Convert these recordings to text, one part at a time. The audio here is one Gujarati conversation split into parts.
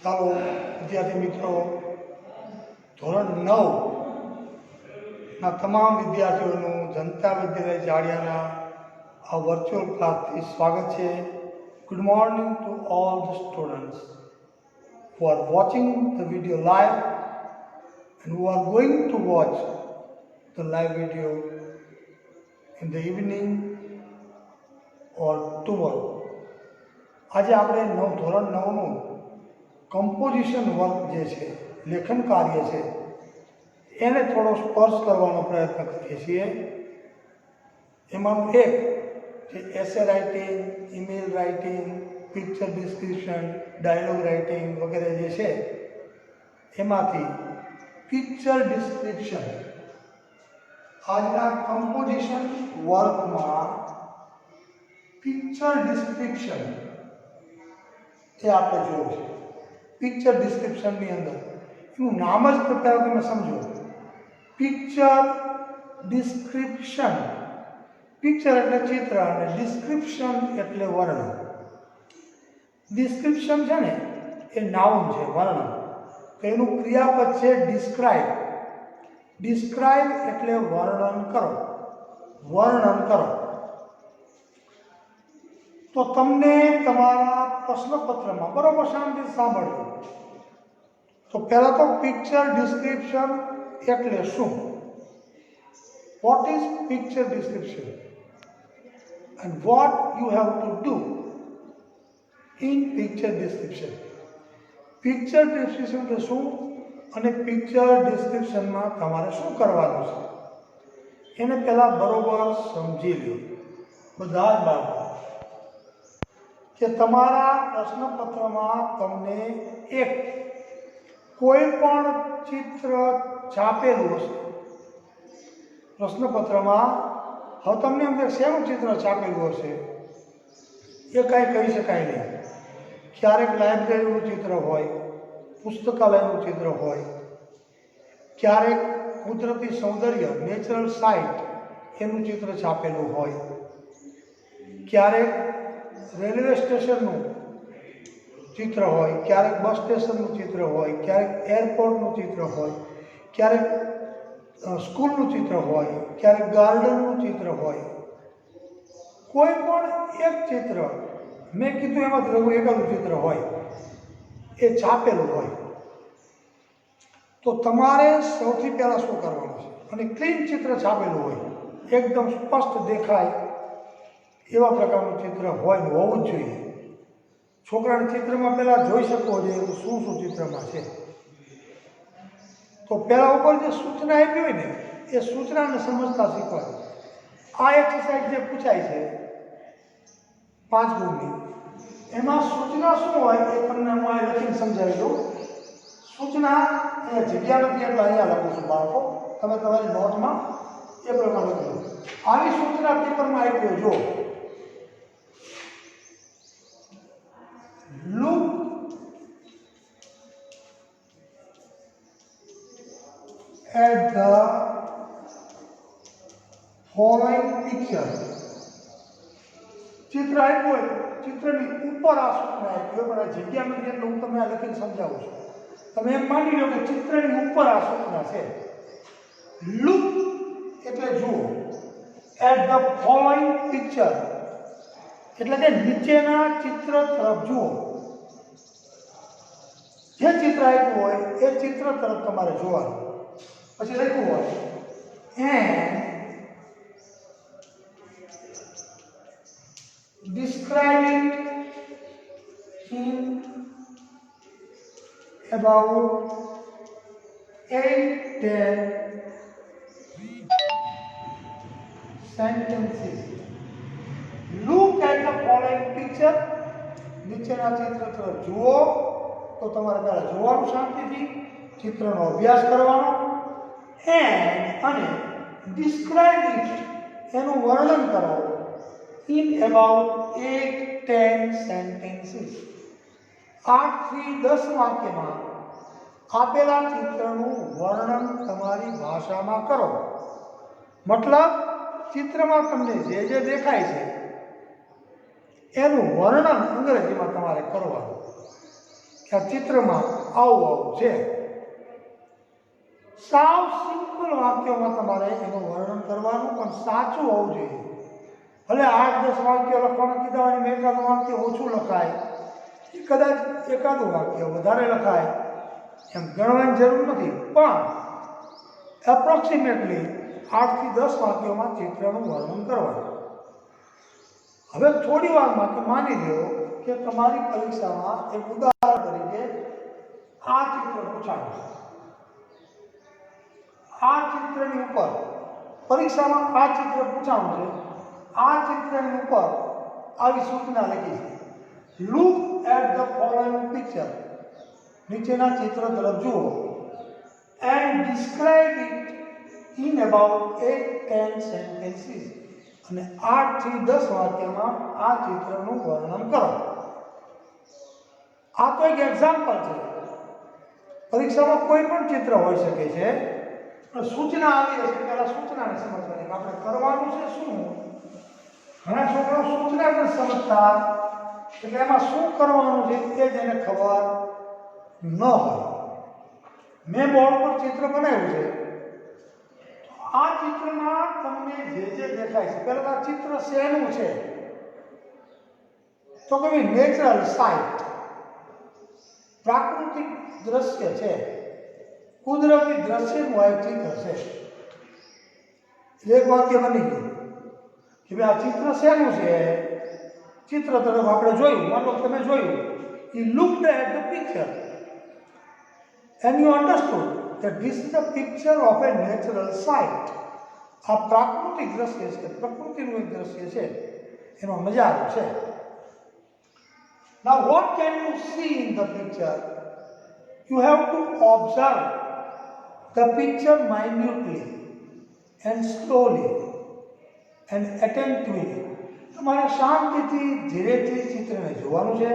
ચાલો વિદ્યાર્થી મિત્રો, ધોરણ 9 ના તમામ વિદ્યાર્થીઓનું જનતા વિદ્યાલય જાડિયાના આ વર્ચ્યુઅલ ક્લાસથી સ્વાગત છે. Good morning to all the students who are watching the video live and who are going to watch the live video in the evening or tomorrow. આજે આપણે ધોરણ 9નું કમ્પોઝિશન વર્ક જે છે, લેખન કાર્ય છે, એને થોડો સ્પર્શ કરવાનો પ્રયત્ન કરીએ છીએ. એમાંનું એક જે essay writing, email writing, picture description, dialogue writing વગેરે જે છે, એમાંથી પિક્ચર ડિસ્ક્રિપ્શન આજના કમ્પોઝિશન વર્કમાં પિક્ચર ડિસ્ક્રિપ્શન એ આપણે જોયું છે. પિક્ચર ડિસ્ક્રિપ્શનની અંદર એનું નામ જ પહેલાં તમે સમજો, પિક્ચર ડિસ્ક્રિપ્શન. પિક્ચર એટલે ચિત્ર અને ડિસ્ક્રિપ્શન એટલે વર્ણન. ડિસ્ક્રિપ્શન છે ને એ નાઉન છે, વર્ણન. તો એનું ક્રિયાપદ છે ડિસ્ક્રાઇબ. ડિસ્ક્રાઇબ એટલે વર્ણન કરો, વર્ણન કરો. તો તમને તમારા પ્રશ્નપત્રમાં બરોબર શાંતિ સાંભળજો. તો પહેલાં તો પિક્ચર ડિસ્ક્રિપ્શન એટલે શું? What is picture description and what you have to do in picture description. Picture description એટલે શું અને પિક્ચર ડિસ્ક્રિપ્શનમાં તમારે શું કરવાનું છે એને પહેલાં બરોબર સમજી લો બધા જ બાબતો. કે તમારા પ્રશ્નપત્રમાં તમને એક કોઈ પણ ચિત્ર છાપેલું હશે પ્રશ્નપત્રમાં. હવે તમને એમ કે શેનું ચિત્ર છાપેલું હશે એ કાંઈ કહી શકાય નહીં. ક્યારેક લાઇબ્રેરીનું ચિત્ર હોય, પુસ્તકાલયનું ચિત્ર હોય, ક્યારેક કુદરતી સૌંદર્ય, નેચરલ સાઇટ એનું ચિત્ર છાપેલું હોય, ક્યારેક રેલવે સ્ટેશનનું ચિત્ર હોય, ક્યારેક બસ સ્ટેશનનું ચિત્ર હોય, ક્યારેક એરપોર્ટનું ચિત્ર હોય, ક્યારેક સ્કૂલનું ચિત્ર હોય, ક્યારેક ગાર્ડનનું ચિત્ર હોય. કોઈ પણ એક ચિત્ર, મેં કીધું એમાં જ એકાદું ચિત્ર હોય એ છાપેલું હોય. તો તમારે સૌથી પહેલાં શું કરવાનું છે? અને ક્લીન ચિત્ર છાપેલું હોય, એકદમ સ્પષ્ટ દેખાય એવા પ્રકારનું ચિત્ર હોય ને હોવું જ જોઈએ. છોકરાના ચિત્રમાં પહેલાં જોઈ શકવો જોઈએ શું શું ચિત્રમાં છે. તો પહેલાં ઉપર જે સૂચના આપી હોય ને એ સૂચનાને સમજતા શીખવાય. આ એક્સરસાઇઝ જે પૂછાય છે 5 ગુણની, એમાં સૂચના શું હોય એ તમને હું આ લખીને સમજાવી દઉં. સૂચના એ જગ્યા નથી એટલે અહીંયા લખું છું બાળકો, તમે તમારી નોટમાં એ પ્રમાણે લખો. આવી સૂચના પેપરમાં આપી હોય, જો look at the following picture. ચિત્ર આપ્યું હોય, ચિત્રની ઉપર આ સૂચના આપી હોય, પણ આ જગ્યા નથી એટલે હું તમને આ લખીને સમજાવું છું. તમે એમ માની લો કે ચિત્રની ઉપર આ સૂચના છે. લુક એટલે જુઓ, એટ ધ ફોલોઈંગ પિક્ચર એટલે કે નીચેના ચિત્ર તરફ જુઓ. જે ચિત્ર આપ્યું હોય એ ચિત્ર તરફ તમારે જોવાનું. પછી લખ્યું હોય and describing in about 8-10 sentences. Look at the following picture. નીચેના ચિત્ર તરફ જુઓ. તો તમારે પહેલાં જોવાનું શાંતિથી, ચિત્રનો અભ્યાસ કરવાનો, અને ડિસ્ક્રાઇબ ઇટ એનું વર્ણન કરો ઇન અબાઉટ 8-10 સેન્ટેન્સીસ. 8 થી 10 વાક્યમાં આપેલા ચિત્રનું વર્ણન તમારી ભાષામાં કરો. મતલબ ચિત્રમાં તમને જે જે દેખાય છે એનું વર્ણન અંગ્રેજીમાં તમારે કરવાનું. કે આ ચિત્રમાં આવું આવું છે. સાવ સિમ્પલ વાક્યોમાં તમારે એનું વર્ણન કરવાનું, પણ સાચું હોવું જોઈએ. ભલે 8-10 વાક્યો લખવાના કીધા હોય ને એકાદું વાક્ય ઓછું લખાય, કદાચ એકાદું વાક્ય વધારે લખાય, એમ ગણવાની જરૂર નથી, પણ એપ્રોક્સિમેટલી 8 થી 10 વાક્યોમાં ચિત્રનું વર્ણન કરવાનું. હવે થોડી વાર માટે માની લો કે તમારી પરીક્ષામાં એક ઉદાહરણ તરીકે આ ચિત્ર પૂછાયું છે. આ ચિત્રની ઉપર પરીક્ષામાં આ ચિત્ર પૂછાયું છે. આ ચિત્રની ઉપર આવી સૂચના લખી છે, look at the following picture. નીચેના ચિત્ર તરફ જુઓ and describe it in about 8-10 sentences. અને 8 થી 10 વાક્યમાં આ ચિત્રનું વર્ણન કરો. આ તો એક એક્ઝામ્પલ છે. પરીક્ષામાં કોઈ પણ ચિત્ર હોઈ શકે છે, પણ સૂચના આવી હશે પહેલા સૂચનાને સમજવાની આપણે કરવાનું છે શું. ઘણા છોકરાઓ સૂચના પણ સમજતા, એટલે એમાં શું કરવાનું છે એ જ એને ખબર ન હોય. મેં બોર્ડ પર ચિત્ર બનાવ્યું છે. આ ચિત્રમાં તમને જે દેખાય છે, પહેલા આ ચિત્ર શેનું છે તો કે નેચરલ સાઇટ, પ્રાકૃતિક દ્રશ્ય છે, કુદરતી દ્રશ્યનું આ ચિત્ર છે. એક વાક્ય બની ગયું કે ભાઈ આ ચિત્ર શેનું છે. ચિત્ર તરફ આપણે જોયું, માનો તમે જોયું, he looked at the picture and you understood that this is the picture of a natural site. આ પ્રાકૃતિક દ્રશ્ય છે, પ્રકૃતિનું એક દ્રશ્ય છે, એનો નજારો છે. Now what can you see in the picture? You have to observe the picture minutely and slowly and attentively. તમારે શાંતિથી ધીરેથી ચિત્રને જોવાનું છે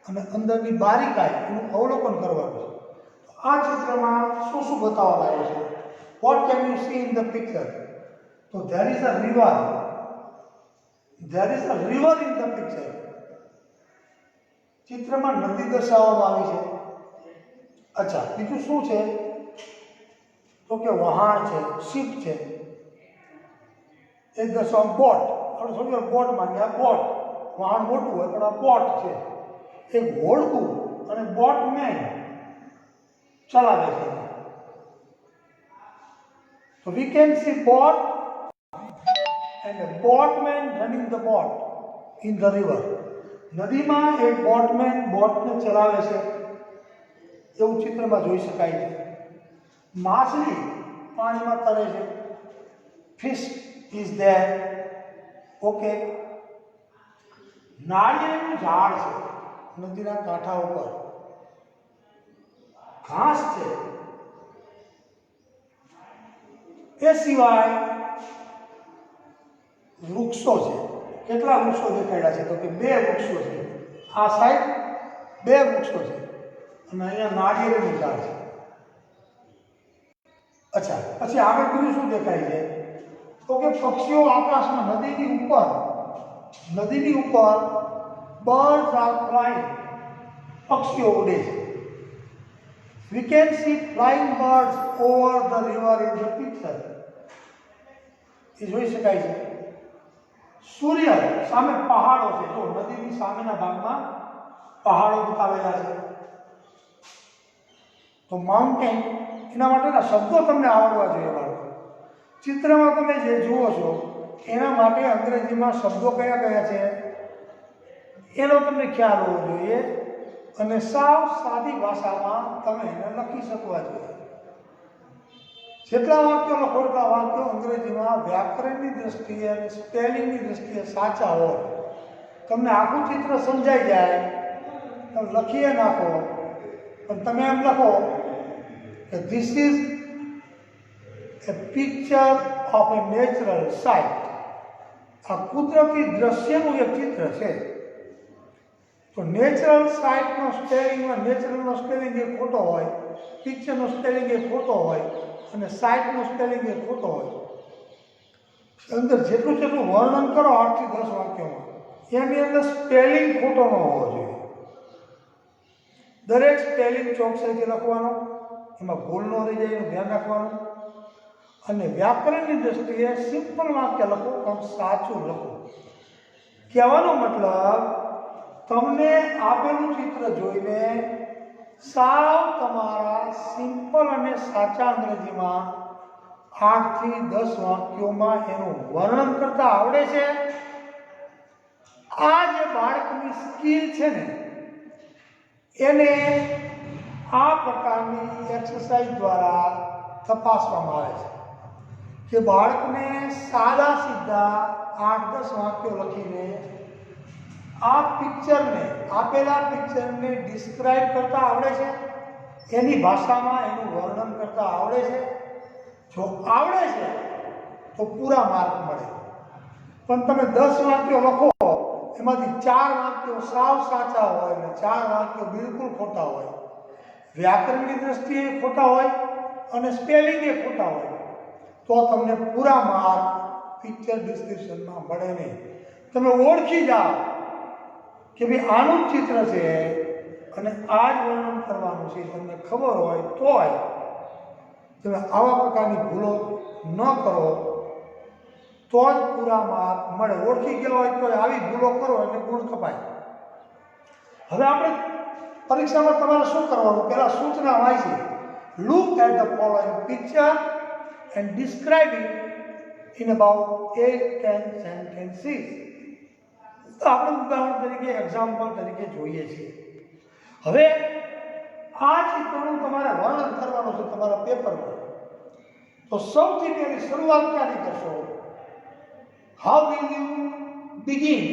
અને અંદરની બારીકાઈ એનું અવલોકન કરવાનું છે. આ ચિત્રમાં શું શું બતાવવામાં આવ્યું છે? What can you see in the picture? So there is a river. There is a river in the picture. ચિત્રમાં નદી દર્શાવવામાં આવી છે. અચ્છા, બીજું શું છે તો કે વહાણ છે, શિપ છે, એ દર્શાવ બોટ. આપણે થોડી વાર બોટ માનીએ, આ બોટ વહાણ મોટું હોય પણ આ બોટ છે. એક હોડકું અને બોટમેન ચલાવે છે. So we can see boat and a boatman running the boat in the river. નદીમાં એક બોટમેન બોટને ચલાવે છે એવું ચિત્રમાં જોઈ શકાય છે. માછલી પાણીમાં તરે છે, ફિશ ઇઝ ધેર. ઓકે, નાળિયેરનું ઝાડ છે નદીના કાંઠા ઉપર, ઘાસ છે. એ સિવાય વૃક્ષો છે. કેટલા વૃક્ષો દેખાડ્યા છે તો કે 2 વૃક્ષો છે. આ સાઈડ 2 વૃક્ષો છે અને અહીંયા નાળિયેરનું ઝાડ છે. અચ્છા, પછી આગળ બીજું શું દેખાય છે તો કે પક્ષીઓ આકાશમાં, નદીની ઉપર બર્ડ્સ આર ફ્લાઇંગ. પક્ષીઓ ઉડે છે. We can see flying birds over the river in the picture. એ જોઈ શકાય છે. સૂર્ય સામે પહાડો છે, જો નદીની સામેના ભાગમાં પહાડો બતાવેલા છે. તો માઉન્ટેન, એના માટેના શબ્દો તમને આવડવા જોઈએ બાળકો. ચિત્રમાં તમે જે જુઓ છો એના માટે અંગ્રેજીમાં શબ્દો કયા કયા છે એનો તમને ખ્યાલ હોવો જોઈએ અને સાવ સાદી ભાષામાં તમે એને લખી શકવા જોઈએ. જેટલા વાક્યો લખો એટલા વાક્યો અંગ્રેજીમાં વ્યાકરણની દ્રષ્ટિએ અને સ્પેલિંગની દ્રષ્ટિએ સાચા હોય. તમને આખું ચિત્ર સમજાઈ જાય તમે લખીએ નાખો, પણ તમે એમ લખો કે this is A picture of A natural site. આ કુદરતી દ્રશ્યનું એક ચિત્ર છે. તો નેચરલ સાઇટનો સ્પેલિંગમાં નેચરલનો સ્પેલિંગ એ ખોટો હોય, પિક્ચરનો સ્પેલિંગ એ ખોટો હોય અને સાઇટનો સ્પેલિંગ એ ખોટો હોય. અંદર જેટલું વર્ણન કરો 8 થી 10 વાક્યોમાં એની અંદર સ્પેલિંગ ખોટો ન હોવો જોઈએ. દરેક સ્પેલિંગ ચોકસાઈથી લખવાનો, એમાં ભૂલ ન રહી જાય એનું ધ્યાન રાખવાનું. અને વ્યાકરણની દ્રષ્ટિએ સિમ્પલ વાક્ય લખો પણ સાચું લખો. કહેવાનો મતલબ, તમને આપેલું ચિત્ર જોઈને સાવ તમારા સિમ્પલ અને સાચા અંગ્રેજીમાં 8 થી 10 વાક્યોમાં એનું વર્ણન કરતા આવડે છે. આ જે બાળકની સ્કિલ છે ને, એને આ પ્રકારની એક્સરસાઇઝ દ્વારા તપાસવામાં આવે છે કે બાળકને સાદા સીધા 8-10 વાક્યો લખીને આ પિક્ચરને, આપેલા પિક્ચરને ડિસ્ક્રાઇબ કરતા આવડે છે, એની ભાષામાં એનું વર્ણન કરતા આવડે છે. જો આવડે છે તો પૂરા માર્ક મળે. પણ તમે 10 વાક્યો લખો, એમાંથી 4 વાક્યો સાવ સાચા હોય અને 4 વાક્યો બિલકુલ ખોટા હોય, વ્યાકરણની દ્રષ્ટિએ ખોટા હોય અને સ્પેલિંગે ખોટા હોય, તો તમને પૂરા માર્ક પિક્ચર ડિસ્ક્રિપ્શનમાં મળે નહીં. તમે ઓળખી જાઓ કે ભાઈ આનું જ ચિત્ર છે અને આ જ વર્ણન કરવાનું છે, તમને ખબર હોય તોય તમે આવા પ્રકારની ભૂલો ન કરો તો જ પૂરા માર્ક મળે. ઓળખી ગયા હોય તો આવી ભૂલો કરો એટલે ગુણ કપાય. હવે આપણે પરીક્ષામાં તમારે શું કરવાનું? પહેલા સૂચના વાંચી, look at the following picture and describe it in about 8-10 sentences. આપણે ઉદાહરણ તરીકે, એક્ઝામ્પલ તરીકે જોઈએ છીએ. હવે આ ચિત્રનું તમારે વર્ણન કરવાનું છે તમારા પેપરમાં. તો સૌથી પહેલી શરૂઆત ક્યાંથી કરશો? How will you begin?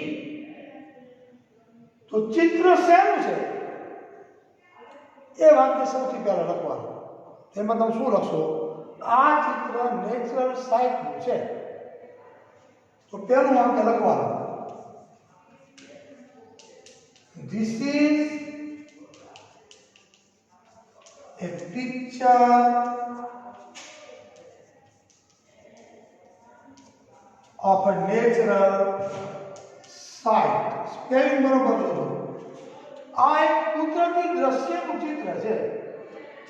તો ચિત્ર શેનું છે એ વાક્ય સૌથી પહેલા લખવાનું. તેમાં તમે શું લખશો? આ ચિત્ર નેચરલ સાઇટનું છે. તો પહેલું વાક્ય લખવાનું, This is a picture of a natural site. Spelling બરોબર જોજો. આ એક કુદરતી દ્રશ્યનું ચિત્ર છે.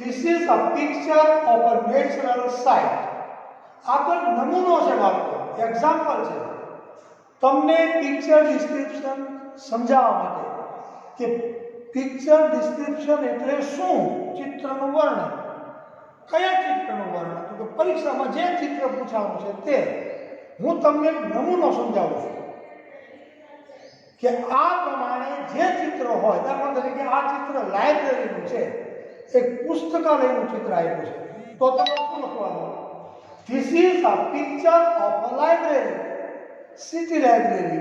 This is a picture of a natural site. આ તો નમૂનો છે બાળકો, એક્ઝામ્પલ છે તમને પિક્ચર ડિસ્ક્રિપ્શન સમજાવવા માટે કે પિક્ચર ડિસ્ક્રિપ્શન એટલે શું? ચિત્રનું વર્ણન. કયા ચિત્રનું વર્ણન? તો કે પરીક્ષામાં જે ચિત્ર પૂછાવાનું છે તે. હું તમને નમૂનો સમજાવું છું કે આ પ્રમાણે જે ચિત્ર હોય, દાખલા તરીકે આ ચિત્ર લાઇબ્રેરીનું છે, એક પુસ્તકાલયનું ચિત્ર આપ્યું છે, તો તમારે શું લખવાનું? This is a picture of a library, city library.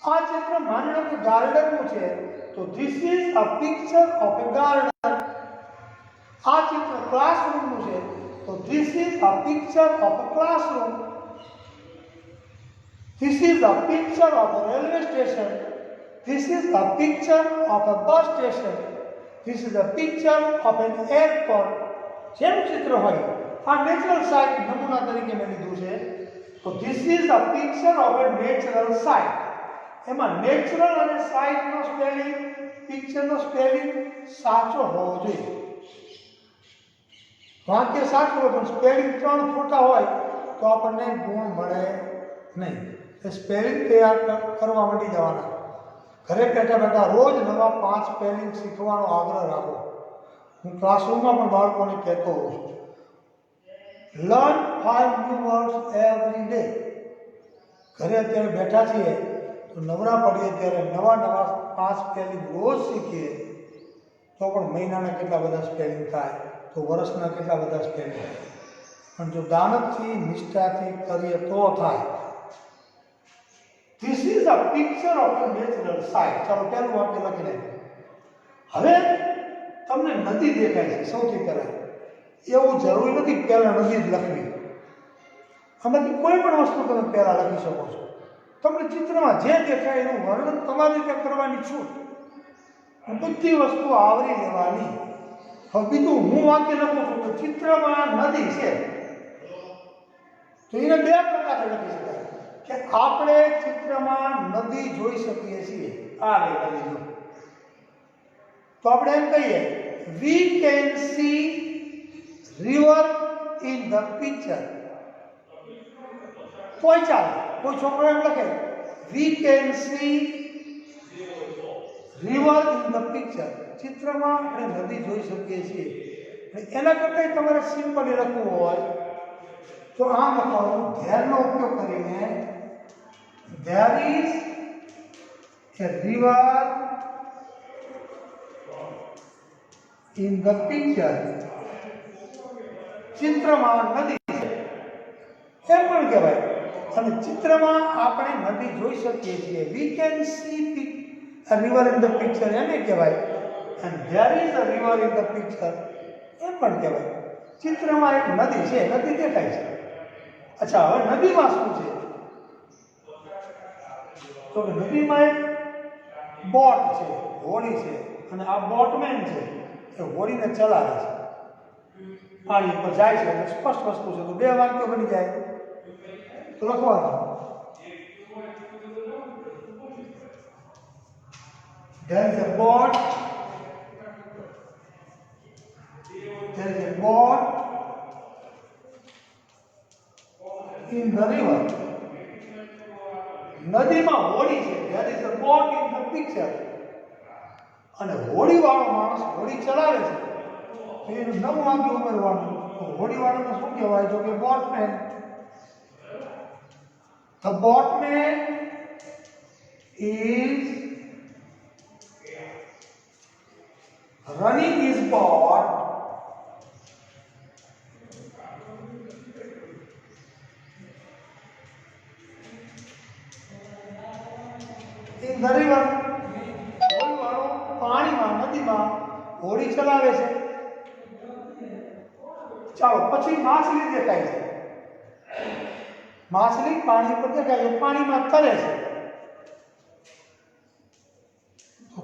આ ચિત્ર માની લો કે ગાર્ડનનું છે, તો this is a picture of a garden. આ ચિત્ર ક્લાસરૂમનું છે, તો this is a picture of a classroom. This is a picture of a railway station. This is a picture of a bus station. This is a picture of an airport. જેમ ચિત્ર હોય, આ નેચરલ સાઇટ નમૂના તરીકે મેં લીધું છે, તો this is a picture of A natural site. એમાં નેચરલ અને સાઇટનો સ્પેલિંગ, પિક્ચરનો સ્પેલિંગ સાચો હોવો જોઈએ. વાક્ય સાચું હોય પણ સ્પેલિંગ 3 ખોટા હોય તો આપણને ગુણ મળે નહીં. એ સ્પેલિંગ તૈયાર કરવા માંડી જવાના. ઘરે બેઠા બેઠા રોજ નવા 5 સ્પેલિંગ શીખવાનો આગ્રહ રાખો. હું ક્લાસરૂમમાં પણ બાળકોને કહેતો હોઉં છું, learn 5 new words every day. ઘરે અત્યારે બેઠા છીએ તો નવરા પડીએ ત્યારે નવા 5 સ્પેલિંગ રોજ શીખીએ તો પણ મહિનાના કેટલા બધા સ્પેલિંગ થાય, તો વર્ષના કેટલા બધા સ્પેલિંગ થાય. પણ જો દાનતથી, નિષ્ઠાથી કરીએ તો થાય. This is a picture of a natural site. ચાલો પહેલું વાક્ય લખી લે. હવે તમને નદી દેખાય છે. સૌથી પહેલા એવું જરૂરી નથી પહેલા નદી જ લખવી. આમાંથી કોઈ પણ વસ્તુ તમે પહેલા લખી શકો છો. તમને ચિત્રમાં જે દેખાય એનું વર્ણન તમારી રીતે કરવાની છૂટ. બધી વસ્તુ આવરી લેવાની. હવે બીજું હું વાક્ય લખું છું તો ચિત્રમાં નદી છે, તો એને 2 પ્રકારે લખી શકાય કે આપણે ચિત્રમાં નદી જોઈ શકીએ છીએ. આ રહી નદી. તો આપણે એમ કહીએ we can see river in the picture. કોઈ ચાલે, કોઈ છોકરો એમ લખે we can see river in the picture. ચિત્રમાં આપણે નદી જોઈ શકીએ છીએ. એના કરતાં તમારે સિમ્પલી લખવું હોય તો આમ લખવાનું, ધેરનો ઉપયોગ કરીને there is A river in the picture. ચિત્રમાં નદી એમ પણ કહેવાય. અને ચિત્રમાં આપણે નદી જોઈ શકીએ છીએ. We can see a river in the picture એને કહેવાય. and there is a river in the picture એમ પણ કહેવાય. ચિત્રમાં એક નદી છે, નદી દેખાય છે. અચ્છા, હવે નદીમાં શું છે? તો કે નદીમાં એક બોટ છે, હોડી છે, અને આ બોટમેન છે એ હોડીને ચલાવે છે, પાણી પર જાય છે. એટલે સ્પષ્ટ વસ્તુ છે. તો બે વાક્યો બની જાય. તો લખવાનું there is a boat, there is a boat in the river. નદીમાં હોડી છે. there is a boat in the picture. અને હોડીવાળો માણસ હોડી ચલાવે છે. તો એનું નવું વાક્ય ઉમેરવાનું. તો હોડીવાળાને શું કહેવાય? જો કે boatmen. The boatman is running his boat in the river. હોડીવાળો પાણીમાં, નદીમાં હોડી ચલાવે છે. ચાલો, પછી માછલી દેખાય છે. માછલી પાણી પર દેખાય છે, પાણીમાં તરે છે.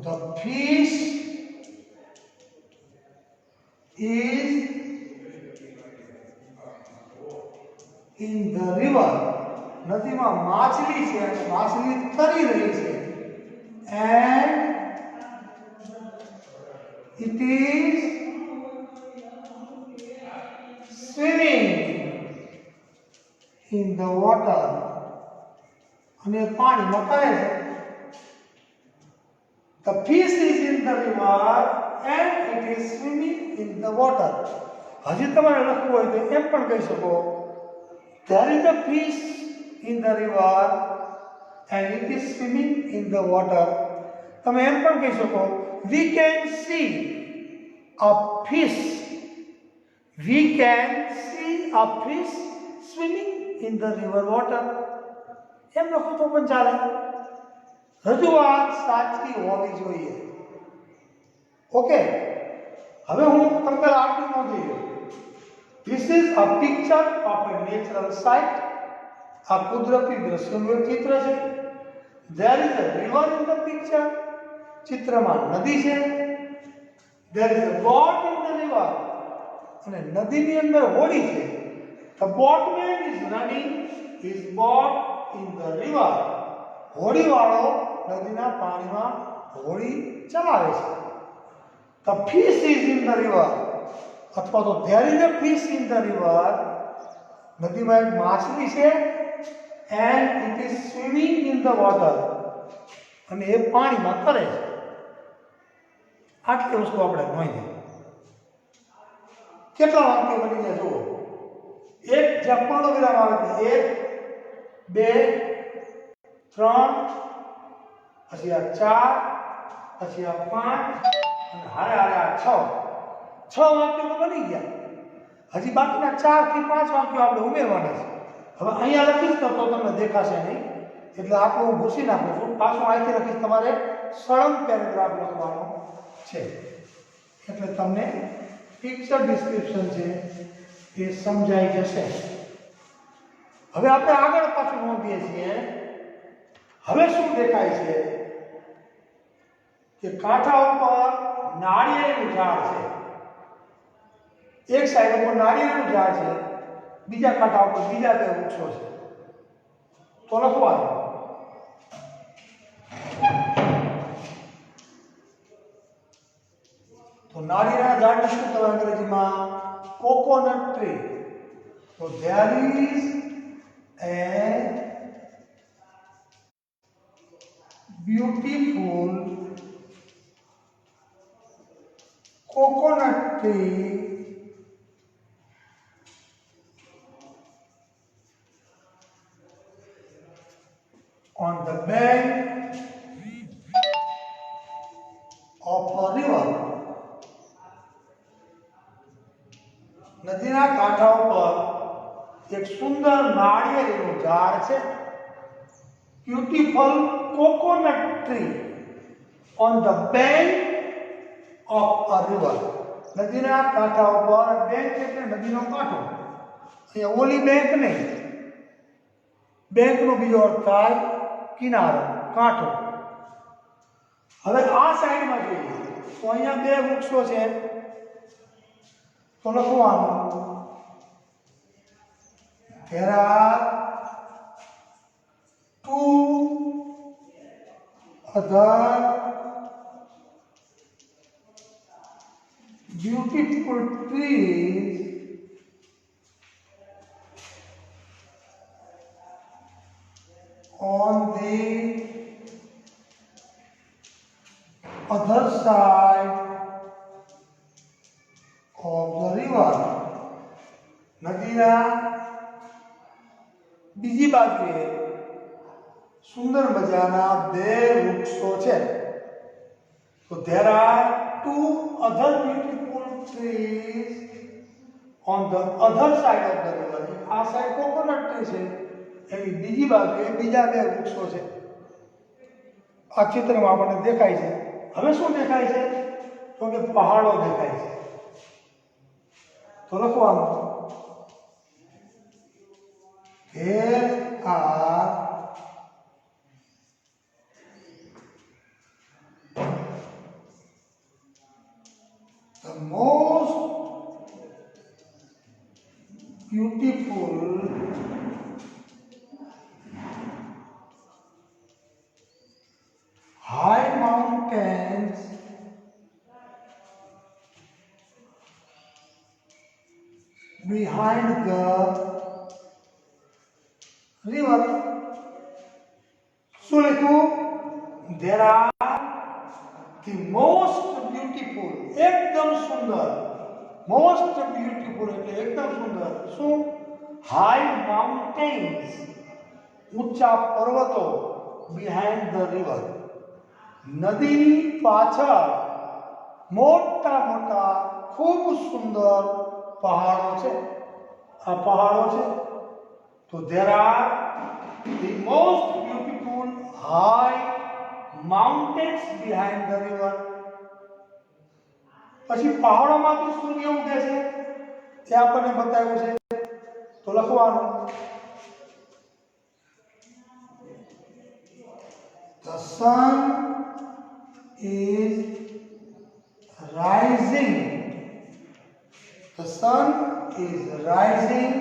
તો the fish is in the river. નદીમાં માછલી છે અને માછલી તરી રહી છે. and it is swimming in the water. અને પાણીમાં તરે છે. The fish is in the river and it is swimming in the water. હજી તમારે લખવું હોય તો એમ પણ કહી શકો there is a fish in the river and it is swimming in the water. તમે એમ પણ કહી શકો we can see a fish, we can see a fish swimming in the river water. એમ લખો તો પણ ચાલે. રજૂઆત સાચી હોવી જોઈએ. ઓકે, હવે હું તમને આટલું નોંધી લઉં. This is a picture of a natural site. આ કુદરતી દ્રશ્યનું ચિત્ર છે. There is a river in the picture. ચિત્રમાં નદી છે. There is a boat in the river. અને નદીની અંદર હોડી છે. The boatman is running his boat in the river. હોડીવાળો નદીના પાણીમાં હોડી ચલાવે છે. The fish is in the river. અથવા તો there is a fish in the river. નદીમાં એક માછલી છે and it is swimming in the water. અને એ પાણીમાં તરે છે. આટલી વસ્તુ આપણે નોંધી. કેટલા વાક્યો બની જાય જુઓ. એક જ્યાં પૂર્ણ વિરામ આવે છે 1 2 3, પછી આ 4, પછી આ 5 અને હારે હારે આ 6 વાક્યો તો બની ગયા. હજી બાકીના 4 થી 5 વાક્યો આપણે ઉમેરવાના છે. હવે અહીંયા લખીશ તો તમને દેખાશે નહીં, એટલે આટલું હું ભૂસી નાખું છું. પાછું અહીંથી લખીશ. તમારે સળંગ પેરેગ્રાફ લખવાનો છે, એટલે તમને પિક્ચર ડિસ્ક્રિપ્શન છે એ સમજાઈ જશે. હવે આપણે આગળ પાછું નોંધીએ છીએ. હવે શું દેખાય છે કે કાંઠા ઉપર નાળિયેરનું ઝાડ છે. એક સાઈડ ઉપર નાળિયેરનું ઝાડ છે, બીજા કાંઠા ઉપર બીજા 2 વૃક્ષો છે. તો લખવાનું નાળિયેરના ઝાડને શું કહેવાય અંગ્રેજીમાં? Coconut tree. તો there is a beautiful coconut tree on the bank of a river. નદીના કાંઠા ઉપર એક સુંદર નાળિયેરનું ઝાડ છે. Beautiful coconut tree on the bank of a river. નદીના કાંઠા ઉપર, બેંક એટલે નદીનો કાંઠો, અહીંયા ઓલી બેંક નહીં, બેંકનો બીજો અર્થ થાય કિનારો, કાંઠો. હવે આ સાઈડમાં જોઈએ તો અહીંયા બે વૃક્ષો છે, તો લખવાનું there are two other beautiful trees on the other side of the river. નદીના બીજી બાજુએ સુંદર મજાના બે વૃક્ષો છે. તો there are two other beautiful trees on the other side of the river. આ સાઈડ કોકોનટ ટ્રી છે, એની બીજી બાજુએ બીજા બે વૃક્ષો છે. આ ચિત્રમાં આપણને દેખાય છે. હવે શું દેખાય છે? તો કે પહાડો દેખાય છે. તો લખવાનું there are the most beautiful high mountains behind the river. So there are the most beautiful, એકદમ સુંદર, most beautiful એટલે એકદમ સુંદર, શું? high mountains, ઊંચા પર્વતો, behind the river, નદીની પાછળ મોટા મોટા ખૂબ સુંદર પહાડો છે. આ પહાડો છે. તો there are the most beautiful high mountains behind the river. પછી પહાડોમાંથી સૂર્ય ઉગે છે, તે આપણને બતાવ્યું છે. તો લખવાનું the sun is rising. The sun is rising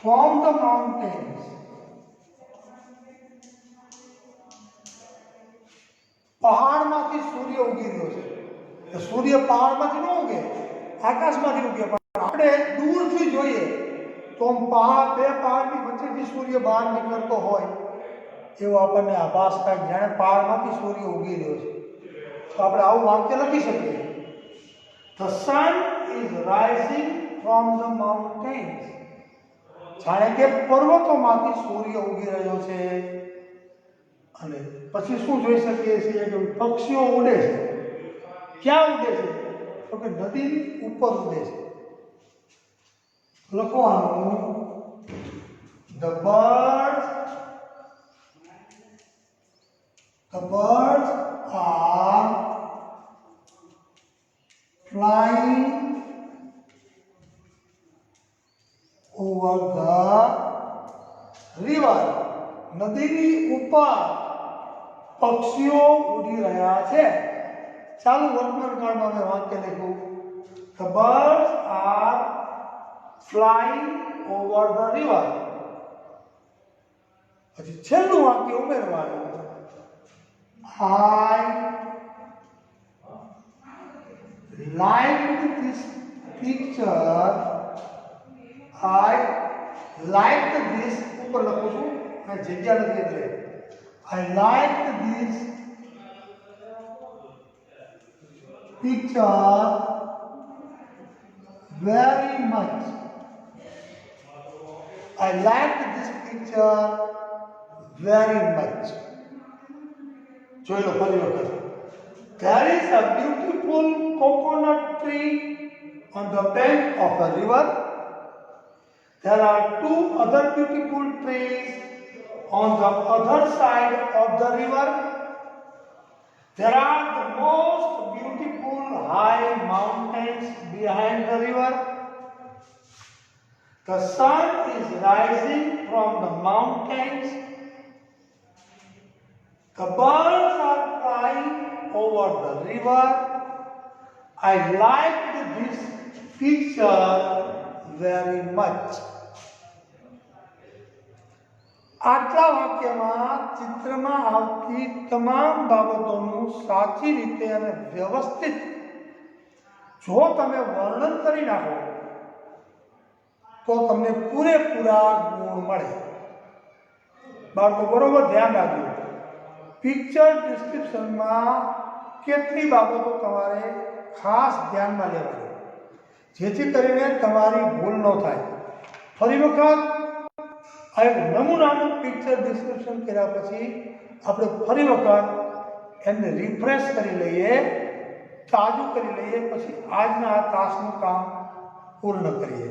from the mountains. પહાડમાંથી સૂર્ય ઉગી રહ્યો છે. સૂર્ય પહાડમાંથી ન ઉગે, આકાશમાંથી ઉગે. પણ આપણે દૂરથી જોઈએ તો પહાડ, બે પહાડની વચ્ચેથી સૂર્ય બહાર નીકળતો હોય એવો આપણને આભાસ થાય, જાણે પહાડમાંથી સૂર્ય ઉગી રહ્યો છે. તો આપણે આવું વાક્ય લખી શકીએ, the sun is rising from the mountains. જાણે કે પર્વતોમાંથી સૂર્ય ઉગી રહ્યો છે. અને પછી શું જોઈ શકીએ છીએ કે પક્ષીઓ ઉડે છે. ક્યાં ઉડે છે? તો કે નદીની ઉપર ઉડે છે. લખવાનું the birds are flying over the river. નદીની ઉપર પક્ષીઓ ઉડી રહ્યા છે. ચાલુ વર્તમાન કાળમાં મેં વાક્ય લખ્યું the birds are flying over the river. પછી છેલ્લું વાક્ય ઉમેરવાનું I liked this picture. I liked this. ઉપર લખું છું. આ જગ્યા નથી એટલે. I liked this picture very much. I liked this picture very much. જોઈ લો ફરી વખત. There is a beautiful coconut tree on the bank of a river. There are two other beautiful trees on the other side of the river. There are the most beautiful high mountains behind the river. The sun is rising from the mountains. The birds are flying over the river. I liked this picture very much. આટલા વાક્યમાં ચિત્રમાં આવતી તમામ બાબતોનું સાચી રીતે અને વ્યવસ્થિત જો તમે વર્ણન કરી નાખો તો તમને પૂરેપૂરા ગુણ મળે. બાળકો બરોબર ધ્યાન રાખજો. પિક્ચર ડિસ્ક્રિપ્શનમાં કેટલી બાબતો તમારે ખાસ ધ્યાનમાં લેવાની જેથી કરીને તમારી ભૂલ ન થાય. ફરી વખત આ એક નમૂનાનું પિક્ચર ડિસ્ક્રિપ્શન કર્યા પછી આપણે ફરી વખત એમને રિફ્રેશ કરી લઈએ, તાજું કરી લઈએ, પછી આજના આ તાસનું કામ પૂર્ણ કરીએ.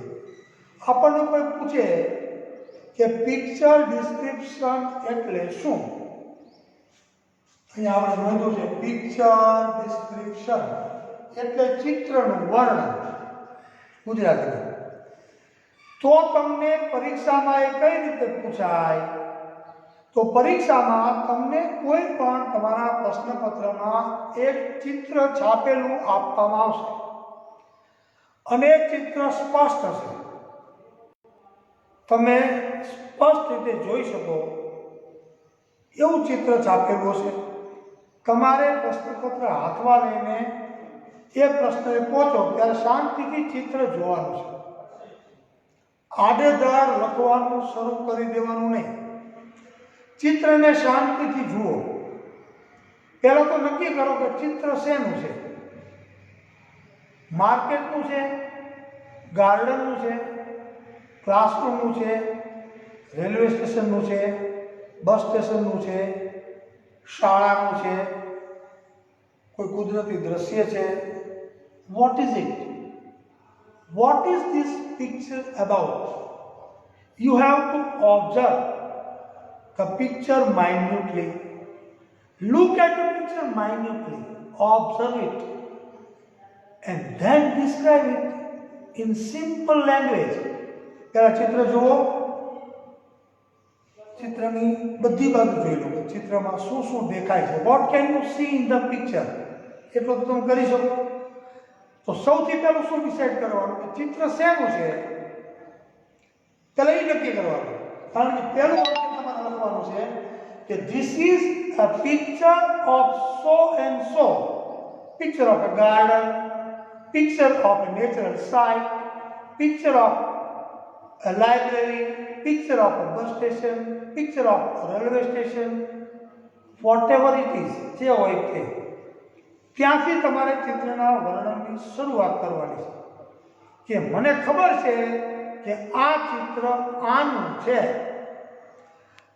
આપણને કોઈ પૂછે કે પિક્ચર ડિસ્ક્રિપ્શન એટલે શું? અહીંયા આપણે નોંધ્યું છે પિક્ચર ડિસ્ક્રિપ્શન એટલે ચિત્રનું વર્ણન ગુજરાતીમાં. તો તમને પરીક્ષામાં એ કઈ રીતે પૂછાય? તો પરીક્ષામાં તમને કોઈ પણ તમારા પ્રશ્નપત્રમાં એક ચિત્ર છાપેલું આપવામાં આવશે અને એ ચિત્ર સ્પષ્ટ હશે. તમે સ્પષ્ટ રીતે જોઈ શકો એવું ચિત્ર છાપેલું હશે. તમારે પ્રશ્નપત્ર હાથમાં લઈને એ પ્રશ્ને પહોંચો ત્યારે શાંતિથી ચિત્ર જોવાનું છે. આડેધડ લખવાનું શરૂ કરી દેવાનું નહીં. ચિત્રને શાંતિથી જુઓ. પહેલાં તો નક્કી કરો કે ચિત્ર શેનું છે. માર્કેટનું છે, ગાર્ડનનું છે, ક્લાસરૂમનું છે, રેલવે સ્ટેશનનું છે, બસ સ્ટેશનનું છે, શાળાનું છે, કોઈ કુદરતી દ્રશ્ય છે. What is it? What is this picture about? You have to observe the picture minutely. Look at the picture minutely, observe it, and then describe it in simple language. પહેલા ચિત્ર જુઓ, ચિત્રની બધી બાજુ જોઈ લો. ચિત્રમાં શું શું દેખાય છે. What can you see in the picture? એટલું તો તમે કરી શકો. તો સૌથી પહેલું શું ડિસાઇડ કરવાનું કે ચિત્ર શેનું છે? પહેલાં એ નક્કી કરવાનું. કારણ કે પહેલું વાક્ય તમારે લખવાનું છે કે this is a picture of so and so. Picture of a garden, picture of a natural site, picture of a library, picture of a bus station, picture of railway station, whatever it is, જે હોય તે. ત્યાંથી તમારે ચિત્રના વર્ણનની શરૂઆત કરવાની છે કે મને ખબર છે કે આ ચિત્ર આનું છે.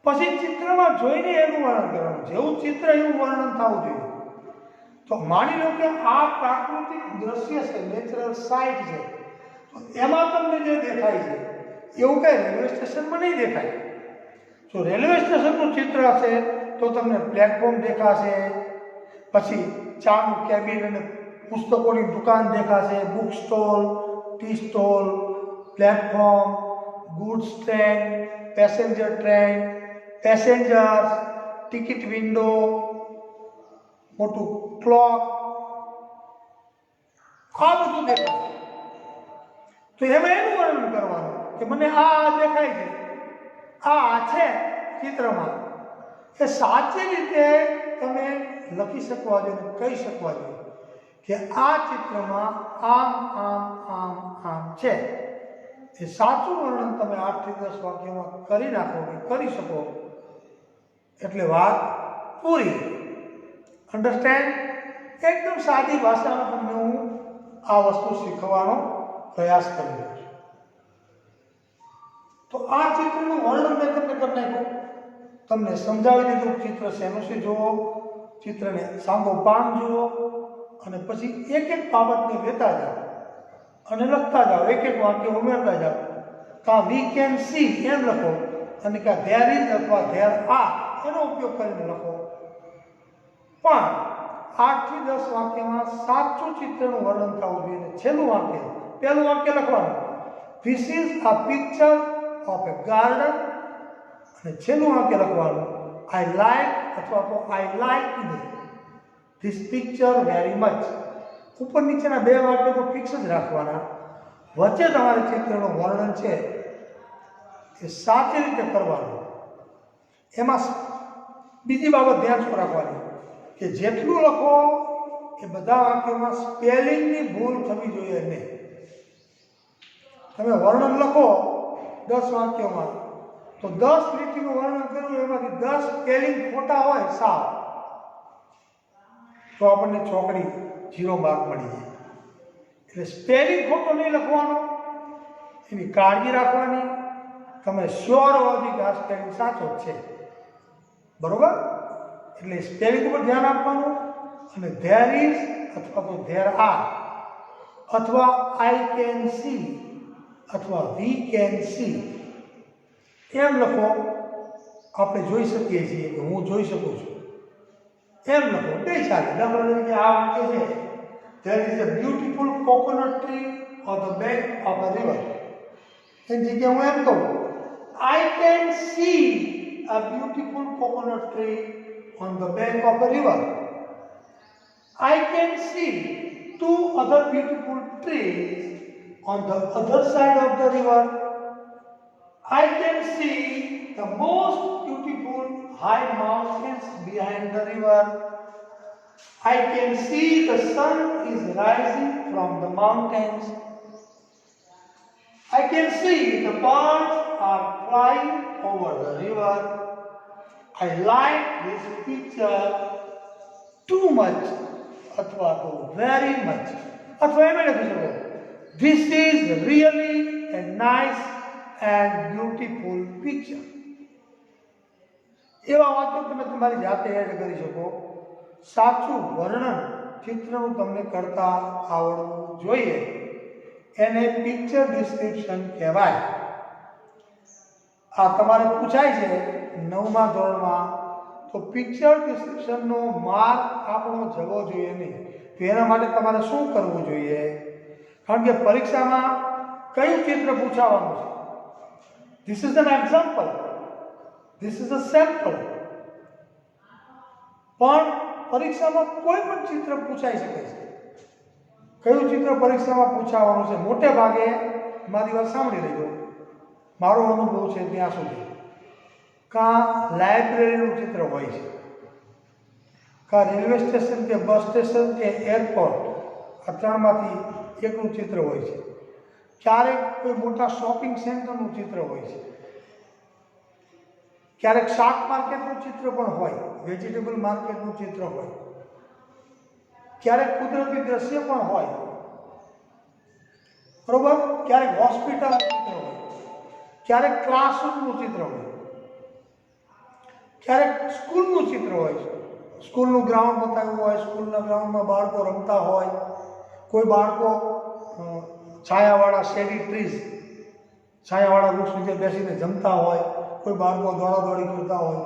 પછી ચિત્રમાં જોઈને એનું વર્ણન કરવાનું. જેવું ચિત્ર એવું વર્ણન થવું જોઈએ. તો માની લો કે આ પ્રાકૃતિક દ્રશ્ય છે, નેચરલ સાઇટ છે, તો એમાં તમને જે દેખાય છે એવું કંઈ રેલવે સ્ટેશનમાં નહીં દેખાય. જો રેલવે સ્ટેશનનું ચિત્ર હશે તો તમને પ્લેટફોર્મ દેખાશે, પછી ચાનું કેબિન અને પુસ્તકોની દુકાન દેખાશે, book stall, tea stall, platform, goods train, passenger train, passengers, ticket window, મોટું ક્લોક, આ બધું દેખાશે. તો એમાં એનું વર્ણન કરવાનું કે મને આ દેખાય છે, આ છે ચિત્રમાં. એ સાચી રીતે તમે લખી શકવા જોઈએ, કહી શકવા જોઈએ કે આ ચિત્રમાં આમ આમ આમ આમ છે. એ સાચું વર્ણન તમે 8 થી 10 વાક્યમાં કરી નાખો કે કરી શકો એટલે વાત પૂરી. અન્ડરસ્ટેન્ડ? એકદમ સાદી ભાષામાં તમને હું આ વસ્તુ શીખવાનો પ્રયાસ કરી રહ્યો છું. તો આ ચિત્રનું વર્ણન મેં તમને કરી નાખ્યું, તમને સમજાવી દીધું ચિત્ર શેનું છે જુઓ, ચિત્રને સાંગોપાંગ જુઓ અને પછી એક એક બાબતને લેતા જાઓ અને લખતા જાઓ, એક એક વાક્ય ઉમેરતા જાઓ. કાં વી કેન સી એમ લખો અને કાં ધેર ઇઝ અથવા ધેર આર એનો ઉપયોગ કરીને લખો. પણ 8 થી 10 વાક્યમાં સાચું ચિત્રનું વર્ણન થવું જોઈએ. છેલ્લું વાક્ય, પહેલું વાક્ય લખવાનું this is a picture of a garden અને છેલ્લું વાક્ય લખવાનું આઈ લાઈક અથવા તો આઈ લાઈકડ ધીસ પિક્ચર વેરી મચ. ઉપર નીચેના બે વાક્યો તો ફિક્સ જ રાખવાના. વચ્ચે તમારે ચિત્રનું વર્ણન છે એ સાચી રીતે કરવાનું. એમાં બીજી બાબત ધ્યાન શું રાખવાની કે જેટલું લખો એ બધા વાક્યોમાં સ્પેલિંગની ભૂલ થવી જોઈએ નહીં. તમે વર્ણન લખો 10 વાક્યોમાં તો 10 લીટીનું વર્ણન કર્યું એમાંથી 10 સ્પેલિંગ ખોટા હોય સાવ તો આપણને ચોકડી 0 માર્ક મળી જાય. એટલે સ્પેલિંગ ખોટો નહીં લખવાનો, એની કાળજી રાખવાની. તમે શ્યોર હોવા જોઈએ કે આ સ્પેલિંગ સાચો છે, બરોબર? એટલે સ્પેલિંગ ઉપર ધ્યાન આપવાનું અને ધેર ઇઝ અથવા તો ધેર આર અથવા આઈ કેન સી અથવા વી કેન સી એમ લખો. આપણે જોઈ શકીએ છીએ કે હું જોઈ શકું છું એમ લખો, બે ચાલે. દાખલા તરીકે આ વાક્ય છે there is a beautiful coconut tree on the bank of a river. એની જગ્યાએ હું એમ કહું I can see a beautiful coconut tree on the bank of a river. I can see 2 other beautiful trees on the other side of the river. I can see the most beautiful high mountains behind the river. I can see the sun is rising from the mountains. I can see the birds are flying over the river. I like this picture too much અથવા તો very much અથવા એમ લખી શકો this is really a nice and beautiful picture. એવા વાક્યો તમે તમારી જાતે એડ કરી શકો. સાચું વર્ણન ચિત્રનું તમને કરતા આવડવું જોઈએ. એને પિક્ચર ડિસ્ક્રિપ્શન કહેવાય. આ તમારે પૂછાય છે 9મા ધોરણમાં તો પિક્ચર ડિસ્ક્રિપ્શનનો માર્ક આપણો જવો જોઈએ નહીં. તો એના માટે તમારે શું કરવું જોઈએ? કારણ કે પરીક્ષામાં કયું ચિત્ર પૂછાવાનું છે? This is an example, this is a sample. પણ પરીક્ષામાં કોઈ પણ ચિત્ર પૂછાઈ શકે છે. કયું ચિત્ર પરીક્ષામાં પૂછાવાનું છે? મોટે ભાગે મારી વાત સાંભળી લેજો, મારો અનુભવ છે ત્યાં સુધી કાં લાઇબ્રેરીનું ચિત્ર હોય છે, કાં રેલવે સ્ટેશન કે બસ સ્ટેશન કે એરપોર્ટ, આ ત્રણમાંથી એકનું ચિત્ર હોય છે. ક્યારેક કોઈ મોટા શોપિંગ સેન્ટરનું ચિત્ર હોય છે, ક્યારેક શાક માર્કેટનું ચિત્ર પણ હોય, વેજીટેબલ માર્કેટનું ચિત્ર હોય, ક્યારેક કુદરતી દ્રશ્ય પણ હોય, બરોબર? ક્યારેક હોસ્પિટલનું ચિત્ર હોય, ક્યારેક ક્લાસરૂમનું ચિત્ર હોય, ક્યારેક સ્કૂલનું ચિત્ર હોય છે. સ્કૂલનું ગ્રાઉન્ડ બતાવ્યું હોય, સ્કૂલના ગ્રાઉન્ડમાં બાળકો રમતા હોય, કોઈ બાળકો છાયાવાળા શેડી ટ્રીઝ, છાયાવાળા વૃક્ષ નીચે બેસીને જમતા હોય, કોઈ બાળકો દોડાદોડી કરતા હોય,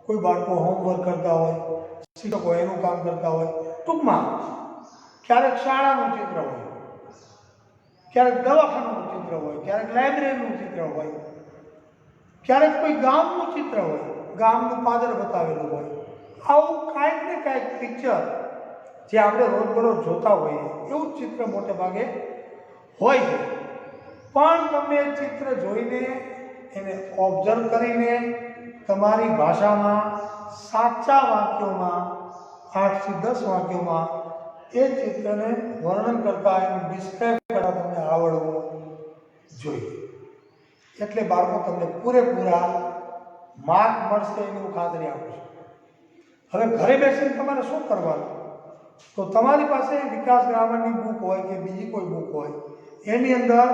કોઈ બાળકો હોમવર્ક કરતા હોય, શિક્ષકો એનું કામ કરતા હોય. ટૂંકમાં ક્યારેક શાળાનું ચિત્ર હોય, ક્યારેક દવાખાનાનું ચિત્ર હોય, ક્યારેક લાઇબ્રેરીનું ચિત્ર હોય, ક્યારેક કોઈ ગામનું ચિત્ર હોય, ગામનું પાદર બતાવેલું હોય. આવું કાંઈક ને કાંઈક પિક્ચર જે આપણે રોજબરોજ જોતા હોઈએ એવું જ ચિત્ર મોટે ભાગે હોય છે. પણ તમે ચિત્ર જોઈને એને ઓબ્ઝર્વ કરીને તમારી ભાષામાં સાચા વાક્યોમાં 8 થી 10 વાક્યોમાં એ ચિત્રને વર્ણન કરતા એનું ડિસ્ક્રાઇબ કરતા તમને આવડવું જોઈએ. એટલે બાળકો તમને પૂરેપૂરા માર્ક મળશે એની હું ખાતરી આપું છું. હવે ઘરે બેસીને તમારે શું કરવાનું? તો તમારી પાસે વિકાસ ગ્રામરની બુક હોય કે બીજી કોઈ બુક હોય, એની અંદર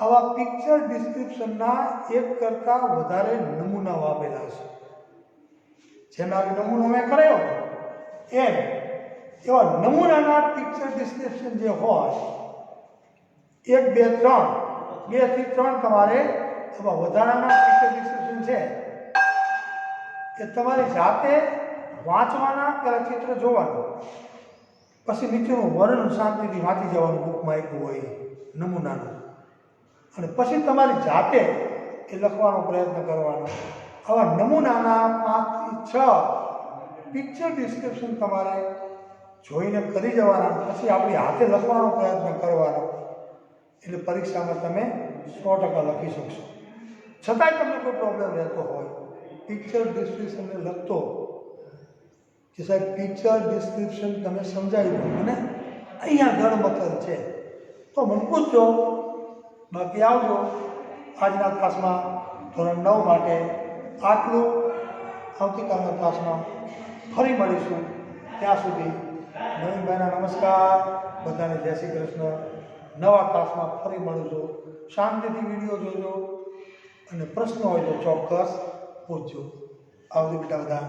આવા પિક્ચર ડિસ્ક્રિપ્શનના એક કરતાં વધારે નમૂનાઓ આપેલા છે. જેમ આ નમૂનો મેં કર્યો એમ એવા નમૂનાના પિક્ચર ડિસ્ક્રિપ્શન જે હોય 1, 2, 3, 2 થી 3 તમારે એવા વધારાના પિક્ચર ડિસ્ક્રિપ્શન છે કે તમારે જાતે વાંચવાના કે ચિત્ર જોવાનું, પછી નીચેનું વર્ણન શાંતિથી વાંચી જવાનું બુકમાં આપ્યું હોય નમૂનાનું, અને પછી તમારી જાતે એ લખવાનો પ્રયત્ન કરવાનો. આવા નમૂનાના 5 થી 6 પિક્ચર ડિસ્ક્રિપ્શન તમારે જોઈને કરી જવાના, પછી આપણી હાથે લખવાનો પ્રયત્ન કરવાનો. એટલે પરીક્ષામાં તમે 100% લખી શકશો. છતાંય તમને કોઈ પ્રોબ્લેમ રહેતો હોય પિક્ચર ડિસ્ક્રિપ્શનને લખતો કે સાહેબ પિક્ચર ડિસ્ક્રિપ્શન તમે સમજાવ્યું અને અહીંયા ગણમતલ છે તો મને પૂછજો. બાકી આવજો. આજના ક્લાસમાં ધોરણ 9 માટે આટલું. આવતીકાલના ક્લાસમાં ફરી મળીશું. ત્યાં સુધી નવીનભાઈના નમસ્કાર, બધાને જય શ્રી કૃષ્ણ. નવા ક્લાસમાં ફરી મળું છું. શાંતિથી વિડીયો જોજો અને પ્રશ્ન હોય તો ચોક્કસ પૂછજો. આવજો બેટા બધા.